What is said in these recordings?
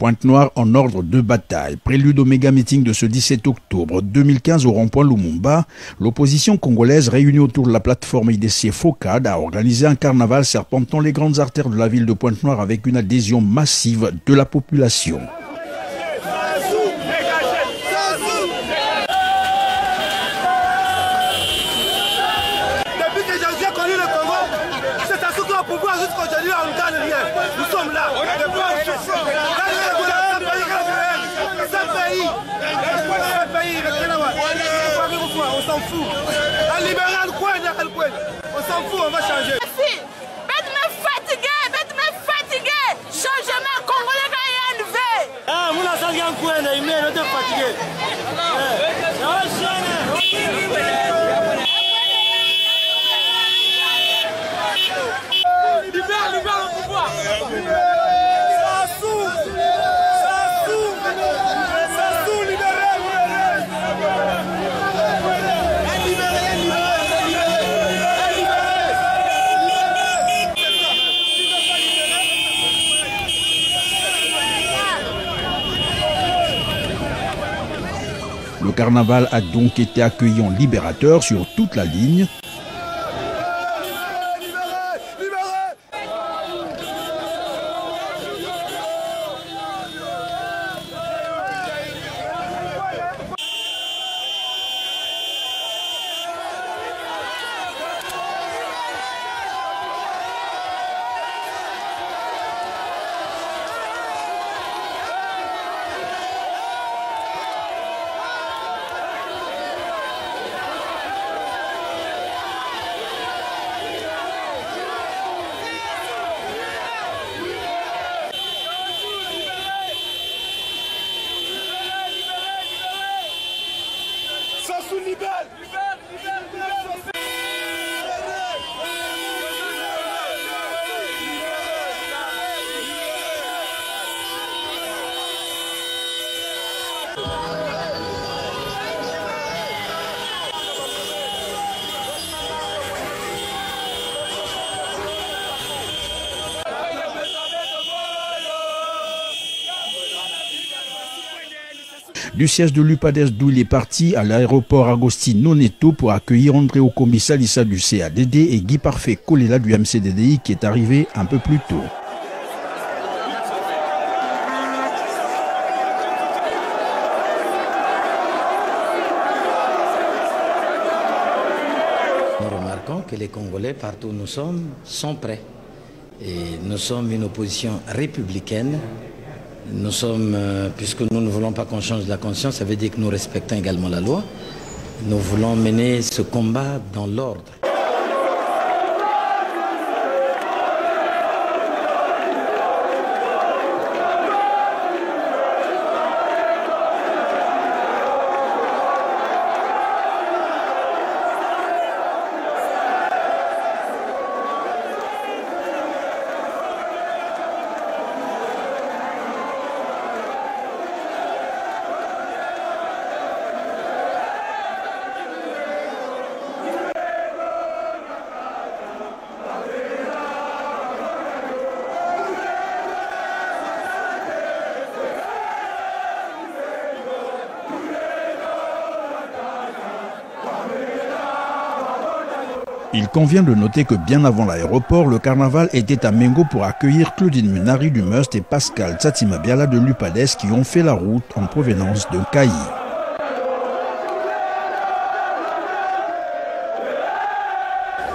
Pointe-Noire en ordre de bataille. Prélude au méga-meeting de ce 17 octobre 2015 au rond-point Lumumba, l'opposition congolaise réunie autour de la plateforme IDC FOCAD a organisé un carnaval serpentant les grandes artères de la ville de Pointe-Noire avec une adhésion massive de la population. Nous sommes là. On s'en fout. Un libéral, on s'en fout, on va changer. Changement congolais est élevé. Ah, nous la salle Kwenda, il mène de fatigué. Libère le pouvoir. Le carnaval a donc été accueilli en libérateur sur toute la ligne. Du siège de l'UPADES d'où il est parti à l'aéroport Agustin Noneto pour accueillir André Okombi Salissa du CADD et Guy Parfait Kolela du MCDDI qui est arrivé un peu plus tôt. Nous remarquons que les Congolais, partout où nous sommes, sont prêts. Et nous sommes une opposition républicaine. Nous sommes, puisque nous ne voulons pas qu'on change la conscience, ça veut dire que nous respectons également la loi. Nous voulons mener ce combat dans l'ordre. Il convient de noter que bien avant l'aéroport, le carnaval était à Mengo pour accueillir Claudine Munari du Must et Pascal Tsatima Biala de l'UPADES qui ont fait la route en provenance de Kayi.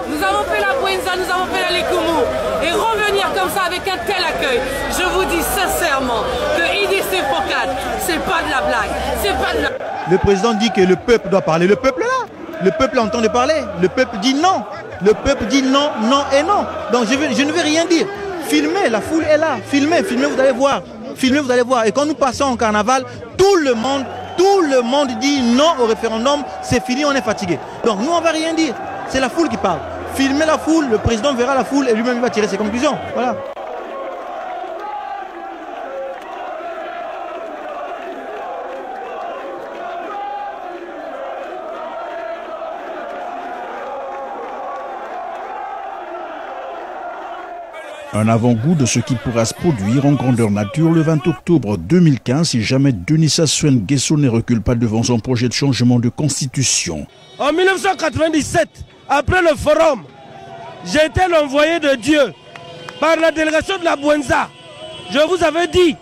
Nous avons fait la Bouenza, nous avons fait la Likumu et revenir comme ça avec un tel accueil, je vous dis sincèrement que IDC FOCAD, c'est pas de la blague, c'est pas de la... Le président dit que le peuple doit parler, le peuple est là. Le peuple entend de parler, le peuple dit non. Le peuple dit non, non et non. Donc je ne vais rien dire. Filmez, la foule est là. Filmez, vous allez voir. Filmez, vous allez voir. Et quand nous passons au carnaval, tout le monde dit non au référendum. C'est fini, on est fatigué. Donc nous, on ne va rien dire. C'est la foule qui parle. Filmez la foule, le président verra la foule et lui-même va tirer ses conclusions. Voilà. Un avant-goût de ce qui pourra se produire en grandeur nature le 20 octobre 2015 si jamais Denis Sassou Nguesso ne recule pas devant son projet de changement de constitution. En 1997, après le forum, j'étais l'envoyé de Dieu par la délégation de la Bouenza. Je vous avais dit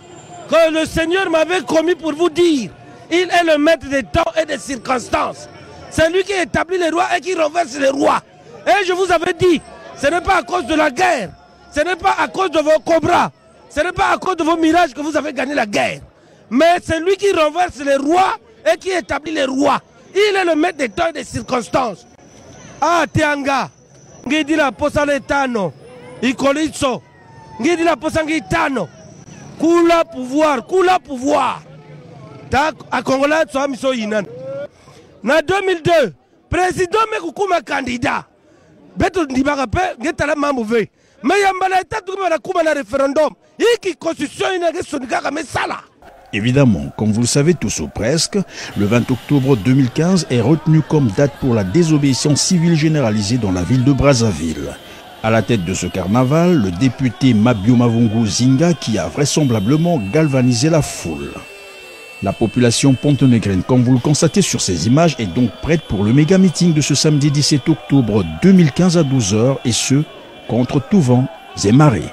que le Seigneur m'avait commis pour vous dire, il est le maître des temps et des circonstances. C'est lui qui établit les rois et qui renverse les rois. Et je vous avais dit, ce n'est pas à cause de la guerre, ce n'est pas à cause de vos cobras, ce n'est pas à cause de vos mirages que vous avez gagné la guerre. Mais c'est lui qui renverse les rois et qui établit les rois. Il est le maître des temps et des circonstances. Ah, Tianga, ngidi la posa letano, ikoliso, ngidi la posa ngitano, kula pouvoir, kula pouvoir. Tak a Congolais so miso yinan. Na 2002, président mekukuma candidat. Beto ndibaka pe ngetala mamouve. Mais yambala etatu na kuma na référendum. Iki constitution ina gesonika mesala. Évidemment, comme vous le savez tous ou presque, le 20 octobre 2015 est retenu comme date pour la désobéissance civile généralisée dans la ville de Brazzaville. À la tête de ce carnaval, le député Mabio Mavungu Zinga qui a vraisemblablement galvanisé la foule. La population pontenégrine, comme vous le constatez sur ces images, est donc prête pour le méga meeting de ce samedi 17 octobre 2015 à 12h et ce, contre tout vent et marée.